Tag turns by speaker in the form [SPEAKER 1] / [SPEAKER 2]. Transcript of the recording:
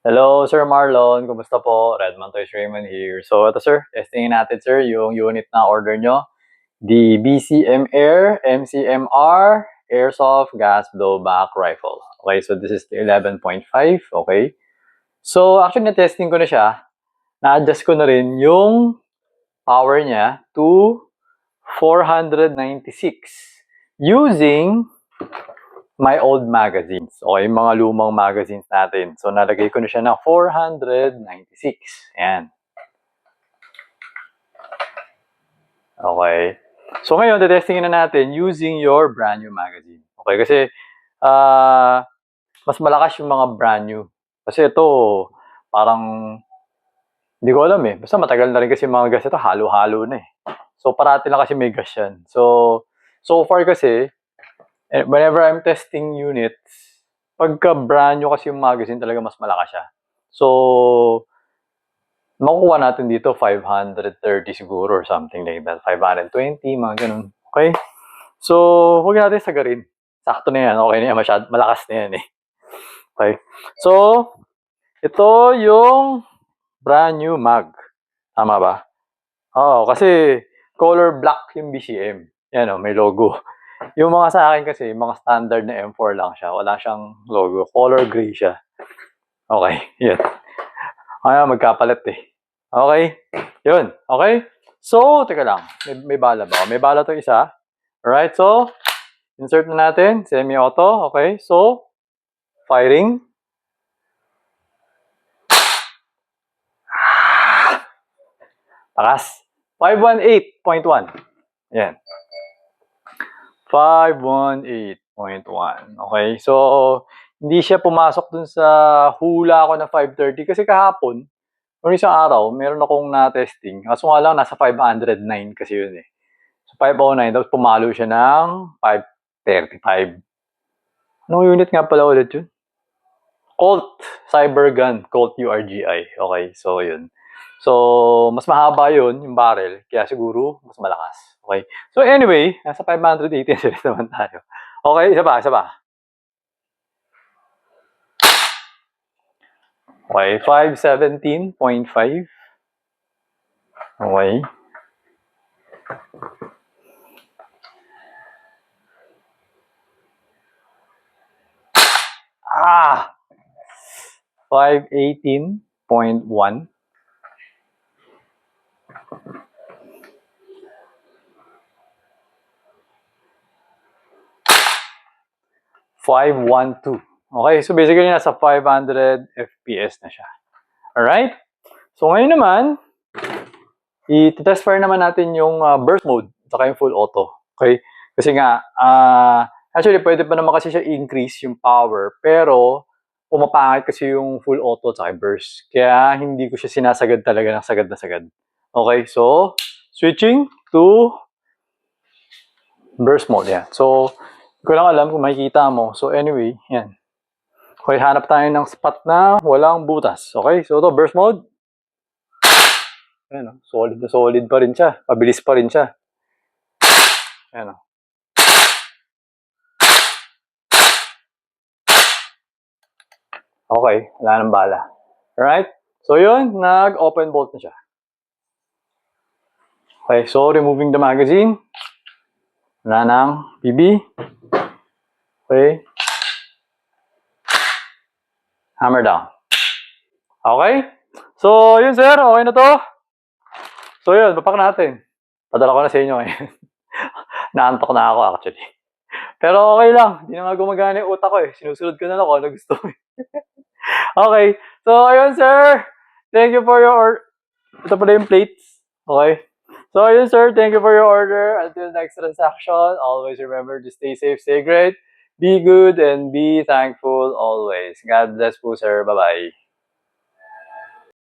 [SPEAKER 1] Hello, Sir Marlon. Kumusta po? Redman Toys Raymond here. So, ito sir, testingin natin sir yung unit na order nyo. The BCM Air MCMR Airsoft Gas Blowback Rifle. Okay, so this is the 11.5. Okay. So, actually, na-testing ko na siya. Na-adjust ko na rin yung power niya to 496 using my old magazines. Okay, yung mga lumang magazines natin. So, nalagay ko na siya na 496. Ayan. Okay. So, ngayon, testingin na natin using your brand new magazine. Okay, kasi mas malakas yung mga brand new. Kasi ito, parang, hindi ko alam eh. Basta matagal na rin kasi mga gas ito, halo-halo na eh. So, parati lang kasi may gas yan. So far kasi, whenever I'm testing units, pagka brand new kasi yung magazine talaga mas malakas siya. So, makukuha natin dito 530 siguro or something like that. 520, mga ganun. Okay? So, huwag natin sagarin. Sakto na yan. Okay na yan. Malakas na yan eh. Okay? So, ito yung brand new mag. Tama ba? Oo, kasi color black yung BCM. Yan o, may logo. Yung mga sa akin kasi, mga standard na M4 lang siya. Wala siyang logo. Color gray siya. Okay, yun. Kaya magkapalit eh. Okay, yun. Okay? So, teka lang. May bala ba? May bala to isa. Alright, so, insert na natin. Semi-auto. Okay, so, firing. Takas. 518.1. Yan. 518.1. Okay, so hindi siya pumasok dun sa hula ko na 530 kasi kahapon, nung isang araw, meron akong na-testing. Kaso nga lang, nasa 509 kasi yun eh. So 509, tapos pumalo siya ng 535. Anong unit nga pala ulit yun? Colt Cybergun, Colt URGI. Okay, so yun. So, mas mahaba yun, yung barrel, kaya siguro mas malakas. Okay? So anyway, nasa 580 series naman tayo. Okay, isa pa. Okay, 517.5. Okay. Ah! 518.1. 512. Okay, so basically nasa 500 FPS na siya. Alright? So ngayon naman, i-test fire naman natin yung burst mode saka yung full auto. Okay? Kasi nga, actually pwede pa naman kasi siya increase yung power, pero pumapangit kasi yung full auto at burst. Kaya hindi ko siya sinasagad talaga ng sagad na sagad. Okay, so switching to burst mode. Yan. So, hindi ko lang alam kung makikita mo. So anyway, yan. Okay, hanap tayo ng spot na walang butas. Okay, so ito, burst mode. Ayan, solid na solid pa rin siya. Pabilis pa rin siya. Ayan. Okay, wala nang bala. Alright? So yun, nag-open bolt na siya. Okay, so removing the magazine. Wala nang BB. Okay. Hammer down. Okay? So, yun sir, okay na to. So yun, bapak natin. Padala ko na sa inyo ngayon. Naantok na ako actually. Pero okay lang, hindi na nga gumagana yung utak ko eh. Sinusunod ko na lang kung ano gusto ko eh. Okay, so ayun sir. Thank you for your ito pala yung plates. Okay. So ayun sir, thank you for your order. Until next transaction, always remember to stay safe, stay great, be good, and be thankful always. God bless po sir. Bye-bye.